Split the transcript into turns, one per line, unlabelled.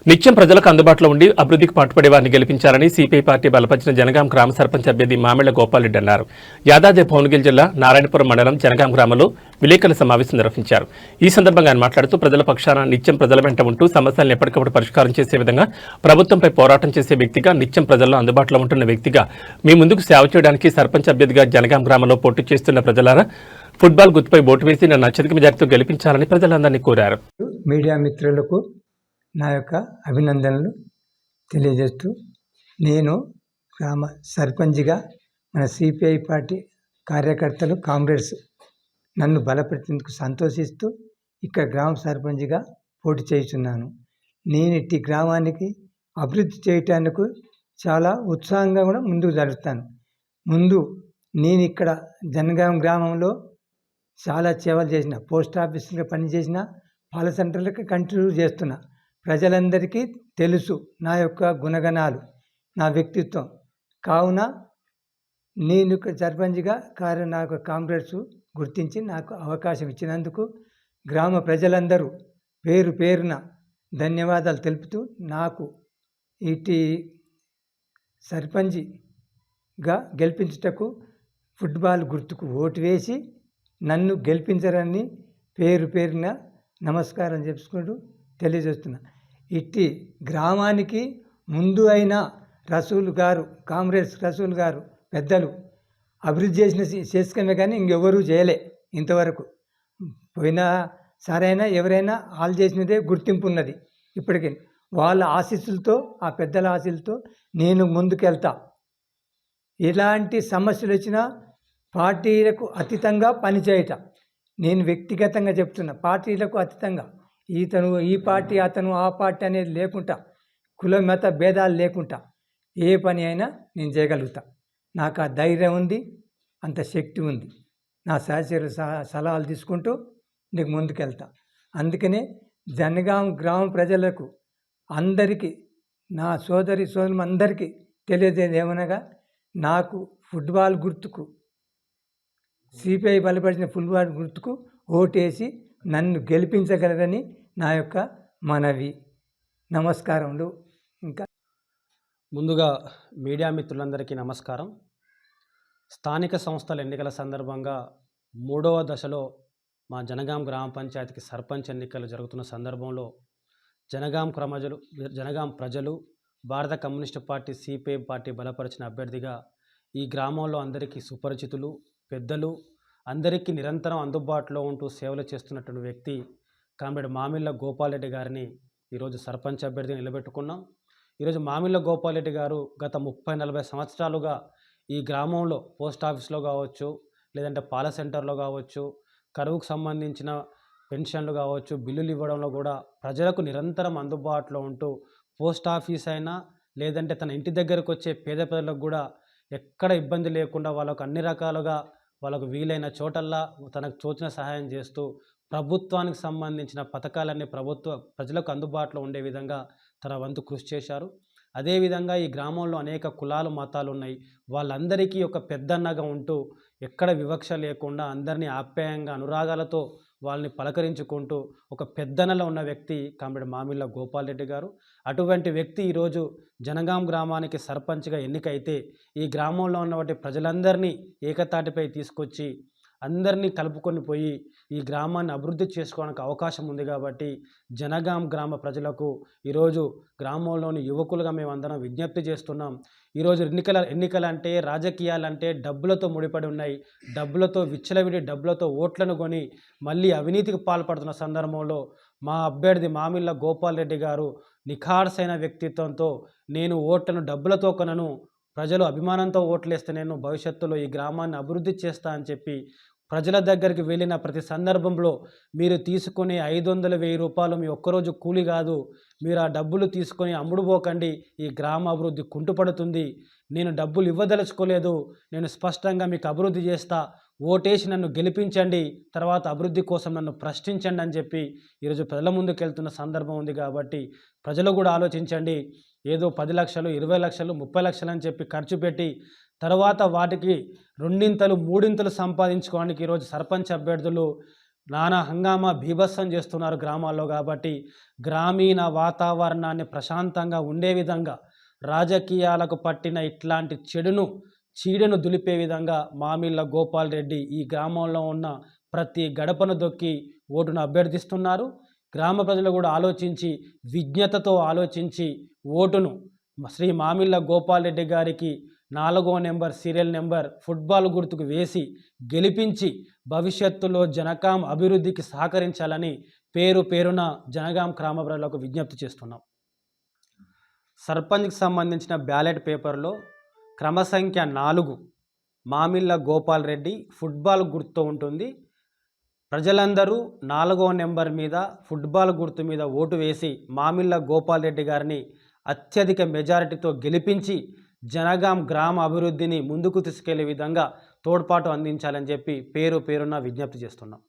నిత్యం ప్రజలకు అందుబాటులో ఉండి అభివృద్ధికి పాటుపడే వారిని గెలిపించాలని సిపిఐ పార్టీ బలపరిచిన జనగాం గ్రామ సర్పంచ్ అభ్యర్థి మామిళ్ల గోపాల్రెడ్డి అన్నారు. యాదాద్రి భువనగిరి జిల్లా నారాయణపురం మండలం జనగాం గ్రామంలో విలేకరుల సమావేశం నిర్వహించారు. ఈ సందర్భంగా ఆయన మాట్లాడుతూ ప్రజల పక్షాన నిత్యం ప్రజల వెంట ఉంటూ సమస్యలను ఎప్పటికప్పుడు పరిష్కారం చేసే విధంగా ప్రభుత్వంపై పోరాటం చేసే వ్యక్తిగా, నిత్యం ప్రజల్లో అందుబాటులో ఉంటున్న వ్యక్తిగా మీ ముందుకు సేవ చేయడానికి సర్పంచ్ అభ్యర్థిగా జనగాం గ్రామంలో పోటీ చేస్తున్న ప్రజలారా ఫుట్బాల్ గుర్తుపై ఓటు వేసి నన్ను అత్యధిక మెజార్టీతో గెలిపించాలని ప్రజలందరినీ కోరారు.
మీడియా మిత్రులకు నా యొక్క అభినందనలు తెలియజేస్తూ, నేను గ్రామ సర్పంచ్గా మన సిపిఐ పార్టీ కార్యకర్తలు కామ్రేడ్స్ నన్ను బలపరిచేందుకు సంతోషిస్తూ ఇక్కడ గ్రామ సర్పంచ్గా పోటీ చేస్తున్నాను. నేను ఇట్టి గ్రామానికి అభివృద్ధి చేయటానికి చాలా ఉత్సాహంగా కూడా ముందుకు జరుపుతాను. నేను ఇక్కడ జనగాం గ్రామంలో చాలా సేవలు చేసిన, పోస్ట్ ఆఫీసులో పనిచేసిన, పాల సెంటర్లకి కంటిన్యూ చేస్తున్నా. ప్రజలందరికీ తెలుసు నా యొక్క గుణగణాలు, నా వ్యక్తిత్వం. కావున నేను ఇక్కడ సర్పంచ్గా నాకు కాంగ్రెస్ గుర్తించి నాకు అవకాశం ఇచ్చినందుకు గ్రామ ప్రజలందరూ పేరు పేరున ధన్యవాదాలు తెలుపుతూ, నాకు ఇటు సర్పంచ్గా గెలిపించుటకు ఫుట్బాల్ గుర్తుకు ఓటు వేసి నన్ను గెలిపించరని పేరు పేరున నమస్కారం చేసుకుంటూ తెలియజేస్తున్నా. ఇట్టి గ్రామానికి ముందు అయిన రసూల్ గారు, కామ్రేడ్స్ రసూల్ గారు పెద్దలు అభివృద్ధి చేసుకునే కానీ ఇంకెవరూ చేయలే ఇంతవరకు. పోయినా సరైనా ఎవరైనా వాళ్ళు చేసినదే గుర్తింపు ఉన్నది. ఇప్పటికీ వాళ్ళ ఆశీస్సులతో, ఆ పెద్దల ఆశీస్సులతో నేను ముందుకెళ్తా. ఎలాంటి సమస్యలు వచ్చినా పార్టీలకు అతీతంగా పనిచేయట. నేను వ్యక్తిగతంగా చెప్తున్నా, పార్టీలకు అతీతంగా, ఇతను ఈ పార్టీ, అతను ఆ పార్టీ అనేది లేకుండా, కుల మత భేదాలు లేకుండా ఏ పని అయినా నేను చేయగలుగుతా. నాకు ఆ ధైర్యం ఉంది, అంత శక్తి ఉంది. నా సహచర సలహాలు తీసుకుంటూ నీకు ముందుకెళ్తా. అందుకనే జనగాం గ్రామ ప్రజలకు అందరికీ, నా సోదరులు అందరికీ తెలియజేది ఏమనగా, నాకు ఫుట్బాల్ గుర్తుకు, సిపిఐ బలపరిచిన ఫుట్బాల్ గుర్తుకు ఓటేసి నన్ను గెలిపించగలరని నా యొక్క మనవి. నమస్కారములు. ఇంకా
ముందుగా మీడియా మిత్రులందరికీ నమస్కారం. స్థానిక సంస్థల ఎన్నికల సందర్భంగా 3వ దశలో మా జనగాం గ్రామ పంచాయతీకి సర్పంచ్ ఎన్నికలు జరుగుతున్న సందర్భంలో జనగాం ప్రజలు, భారత కమ్యూనిస్టు పార్టీ సిపిఐ పార్టీ బలపరిచిన అభ్యర్థిగా ఈ గ్రామంలో అందరికీ సుపరిచితులు, పెద్దలు, అందరికీ నిరంతరం అందుబాటులో ఉంటూ సేవలు చేస్తున్నటువంటి వ్యక్తి కామ్రేడ్ మామిళ్ల గోపాల్రెడ్డి గారిని ఈరోజు సర్పంచ్ అభ్యర్థిగా నిలబెట్టుకున్నాం. ఈరోజు మామిళ్ల గోపాల్రెడ్డి గారు గత 30-40 సంవత్సరాలుగా ఈ గ్రామంలో పోస్ట్ ఆఫీస్లో కావచ్చు, లేదంటే పాల సెంటర్లో కావచ్చు, కరువుకు సంబంధించిన పెన్షన్లు కావచ్చు, బిల్లులు ఇవ్వడంలో కూడా ప్రజలకు నిరంతరం అందుబాటులో ఉంటూ, పోస్ట్ ఆఫీస్ అయినా లేదంటే తన ఇంటి దగ్గరకు వచ్చే పేద ప్రజలకు కూడా ఎక్కడ ఇబ్బంది లేకుండా వాళ్ళకు అన్ని రకాలుగా వాళ్ళకు వీలైన చోటల్లా తనకు తోచిన సహాయం చేస్తూ ప్రభుత్వానికి సంబంధించిన పథకాలన్నీ ప్రజలకు అందుబాటులో ఉండే విధంగా తన వంతు కృషి చేశారు. అదేవిధంగా ఈ గ్రామంలో అనేక కులాలు, మతాలు ఉన్నాయి. వాళ్ళందరికీ ఒక పెద్దన్నగా ఉంటూ ఎక్కడ వివక్ష లేకుండా అందరినీ ఆప్యాయంగా, అనురాగాలతో వాళ్ళని పలకరించుకుంటూ ఒక పెద్దనలో ఉన్న వ్యక్తి కామ్రేడ్ మామిళ్ల గోపాల్రెడ్డి గారు. అటువంటి వ్యక్తి ఈరోజు జనగాం గ్రామానికి సర్పంచ్గా ఎన్నికైతే ఈ గ్రామంలో ఉన్నటువంటి ప్రజలందరినీ ఏకతాటిపై తీసుకొచ్చి అందరినీ కలుపుకొని పోయి ఈ గ్రామాన్ని అభివృద్ధి చేసుకోవడానికి అవకాశం ఉంది. కాబట్టి జనగాం గ్రామ ప్రజలకు ఈరోజు గ్రామంలోని యువకులుగా మేమందరం విజ్ఞప్తి చేస్తున్నాం. ఈరోజు ఎన్నికలంటే, రాజకీయాలంటే డబ్బులతో ముడిపడి ఉన్నాయి. డబ్బులతో విచ్చలవిడి డబ్బులతో ఓట్లను కొని మళ్ళీ అవినీతికి పాల్పడుతున్న సందర్భంలో మా అభ్యర్థి మామిళ్ల గోపాల్రెడ్డి గారు నిఖార్సైన వ్యక్తిత్వంతో, నేను ఓట్లను డబ్బులతో కొనను, ప్రజలు అభిమానంతో ఓట్లేస్తే నేను భవిష్యత్తులో ఈ గ్రామాన్ని అభివృద్ధి చేస్తా అని చెప్పి ప్రజల దగ్గరికి వెళ్ళిన ప్రతి సందర్భంలో మీరు తీసుకునే 500-1000 రూపాయలు మీ ఒక్కరోజు కూలి కాదు. మీరు ఆ డబ్బులు తీసుకొని అమ్ముడుపోకండి, ఈ గ్రామ అభివృద్ధి కుంటుపడుతుంది. నేను డబ్బులు ఇవ్వదలుచుకోలేదు, నేను స్పష్టంగా మీకు అభివృద్ధి చేస్తా, ఓటేసి నన్ను గెలిపించండి, తర్వాత అభివృద్ధి కోసం నన్ను ప్రశ్నించండి అని చెప్పి ఈరోజు ప్రజల ముందుకు వెళ్తున్న సందర్భం ఉంది. కాబట్టి ప్రజలు కూడా ఆలోచించండి. ఏదో 10 లక్షలు, 20 లక్షలు, 30 లక్షలు అని చెప్పి ఖర్చు పెట్టి తర్వాత వాటికి 2 3 సంపాదించుకోవడానికి ఈరోజు సర్పంచ్ అభ్యర్థులు నానా హంగామా బీభత్సం చేస్తున్నారు గ్రామాల్లో. కాబట్టి గ్రామీణ వాతావరణాన్ని ప్రశాంతంగా ఉండే విధంగా, రాజకీయాలకు పట్టిన ఇట్లాంటి చీడను దులిపే విధంగా మామిళ్ళ గోపాల్ రెడ్డి ఈ గ్రామంలో ఉన్న ప్రతి గడపను దొక్కి ఓటును అభ్యర్థిస్తున్నారు. గ్రామ ప్రజలు కూడా ఆలోచించి, విజ్ఞతతో ఆలోచించి ఓటును శ్రీ మామిళ్ళ గోపాల్ రెడ్డి గారికి 4వ నెంబర్ సీరియల్ నెంబర్ ఫుట్బాల్ గుర్తుకు వేసి గెలిపించి భవిష్యత్తులో జనగాం అభివృద్ధికి సహకరించాలని పేరున జనగాం గ్రామ ప్రజలకు విజ్ఞప్తి చేస్తున్నాం. సర్పంచ్కి సంబంధించిన బ్యాలెట్ పేపర్లో క్రమ సంఖ్య 4 మామిళ్ళ గోపాల్ రెడ్డి ఫుట్బాల్ గుర్తుతో ఉంటుంది. ప్రజలందరూ 4వ నెంబర్ మీద ఫుట్బాల్ గుర్తు మీద ఓటు వేసి మామిళ్ళ గోపాల్ రెడ్డి గారిని అత్యధిక మెజారిటీతో గెలిపించి జనగాం గ్రామ అభివృద్ధిని ముందుకు తీసుకెళ్లే విధంగా తోడ్పాటు అందించాలని చెప్పి పేరున విజ్ఞప్తి చేస్తున్నాం.